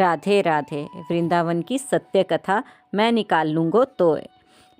राधे राधे। वृंदावन की सत्य कथा मैं निकाल लूँगो तो।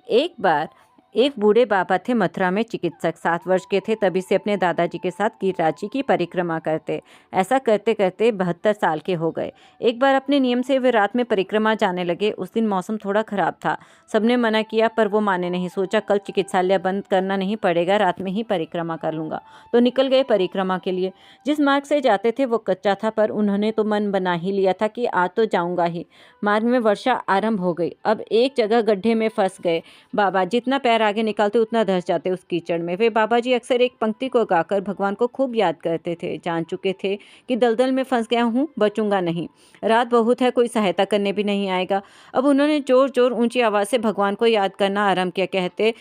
एक बार एक बूढ़े बाबा थे मथुरा में चिकित्सक। 7 वर्ष के थे तभी से अपने दादाजी के साथ गिरिराज जी की परिक्रमा करते। ऐसा करते करते 72 साल के हो गए। एक बार अपने नियम से वे रात में परिक्रमा जाने लगे। उस दिन मौसम थोड़ा खराब था। सबने मना किया पर वो माने नहीं। सोचा कल चिकित्सालय बंद करना नहीं पड़ेगा, रात में ही परिक्रमा कर लूँगा। तो निकल गए परिक्रमा के लिए। जिस मार्ग से जाते थे वो कच्चा था पर उन्होंने तो मन बना ही लिया था कि आज तो जाऊँगा ही। मार्ग में वर्षा आरंभ हो गई। अब एक जगह गड्ढे में फंस गए बाबा। जितना पैर आगे निकालते उतना धंस जाते उस कीचड़ में। वे बाबा जी अक्सर एक पंक्ति को गाकर भगवान को खूब याद करते थे। जान चुके थे कि दलदल में फंस गया हूँ, बचूंगा नहीं। रात बहुत है, कोई सहायता करने भी नहीं आएगा। अब उन्होंने जोर जोर ऊंची आवाज से भगवान को याद करना आरंभ किया। कहते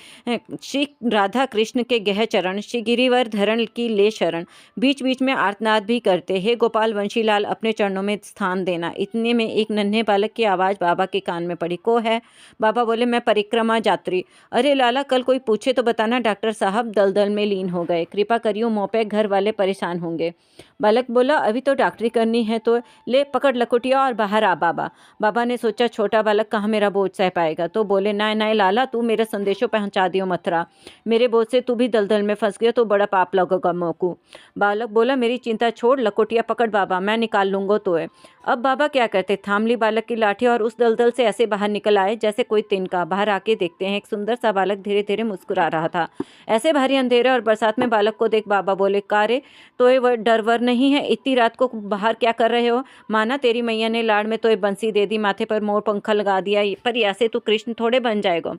श्री राधा कृष्ण के गह चरण, श्री गिरिवर धरण की ले शरण। बीच बीच में आर्तनाद भी करते, हे गोपाल वंशीलाल अपने चरणों में स्थान देना। इतने में एक नन्हे बालक की आवाज बाबा के कान में पड़ी। को है? बाबा बोले, मैं परिक्रमा यात्री। अरे लाला, कल कोई पूछे तो बताना डॉक्टर साहब दलदल में लीन हो गए। कृपा करियो, मुँह पे घर वाले परेशान होंगे। बालक बोला, अभी तो डॉक्टरी करनी है तो ले पकड़ लकुटिया और बाहर आ बाबा। बाबा ने सोचा छोटा बालक कहाँ मेरा बोझ सह पाएगा, तो बोले, नाय नाय लाला, तू मेरे संदेशों पहुंचा दियो मथुरा। मेरे बोझ से तू भी दलदल में फंस गया तो बड़ा पाप लगेगा मोकू। बालक बोला, मेरी चिंता छोड़, लकुटिया पकड़ बाबा, मैं निकाल लूंगा तो है। अब बाबा क्या करते, थाम ली बालक की लाठी और उस दलदल से ऐसे बाहर निकल आए जैसे कोई तिनका। बाहर आके देखते हैं एक सुंदर सा बालक धीरे धीरे मुस्कुरा रहा था। ऐसे भारी अंधेरे और बरसात में बालक को देख बाबा बोले, कारे तोय वह डरवर नहीं है? इतनी रात को बाहर क्या कर रहे हो? माना तेरी मैया ने लाड़ में तोय बंसी दे दी, माथे पर मोर पंखा लगा दिया, पर ऐसे तू कृष्ण थोड़े बन जाएगा।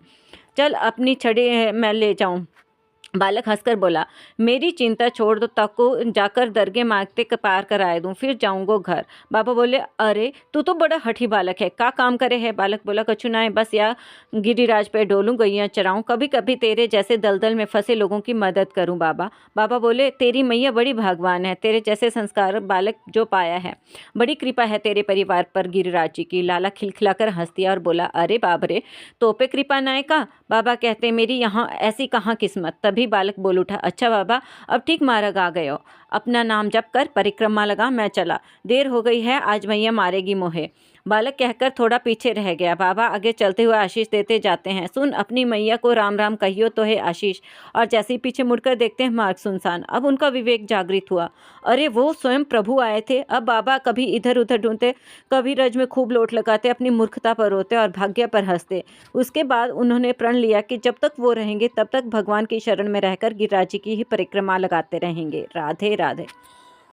चल अपनी छड़ी मैं ले जाऊं। बालक हंसकर बोला, मेरी चिंता छोड़ दो, तक को जाकर दरगे मांगते पार कराए दूं, फिर जाऊंगो घर। बाबा बोले, अरे तू तो बड़ा हठी बालक है, का काम करे है? बालक बोला, कछु ना है, बस या गिरिराज पे डोलूं, गैया चराऊं, कभी कभी तेरे जैसे दलदल में फंसे लोगों की मदद करूं बाबा। बाबा बोले, तेरी मैया बड़ी भगवान है, तेरे जैसे संस्कार बालक जो पाया है, बड़ी कृपा है तेरे परिवार पर गिरिराज जी की। लाला खिलखिलाकर हंस दिया और बोला, अरे बाप रे, तो पे कृपा नाय का? बाबा कहते, मेरी यहाँ ऐसी कहाँ किस्मत। तभी बालक बोल उठा, अच्छा बाबा, अब ठीक मार्ग आ गए हो, अपना नाम जप कर परिक्रमा लगा, मैं चला, देर हो गई है, आज मैया मारेगी मोहे। बालक कहकर थोड़ा पीछे रह गया। बाबा आगे चलते हुए आशीष देते जाते हैं, सुन अपनी मैया को राम राम कहियो तो है आशीष। और जैसे ही पीछे मुड़कर देखते हैं मार्ग सुनसान। अब उनका विवेक जागृत हुआ, अरे वो स्वयं प्रभु आए थे। अब बाबा कभी इधर उधर ढूंढते, कभी रज में खूब लोट लगाते, अपनी मूर्खता पर रोते और भाग्य पर हंसते। उसके बाद उन्होंने प्रण लिया कि जब तक वो रहेंगे तब तक भगवान की शरण में रहकर गिरिराज जी की ही परिक्रमा लगाते रहेंगे। राधे राधे।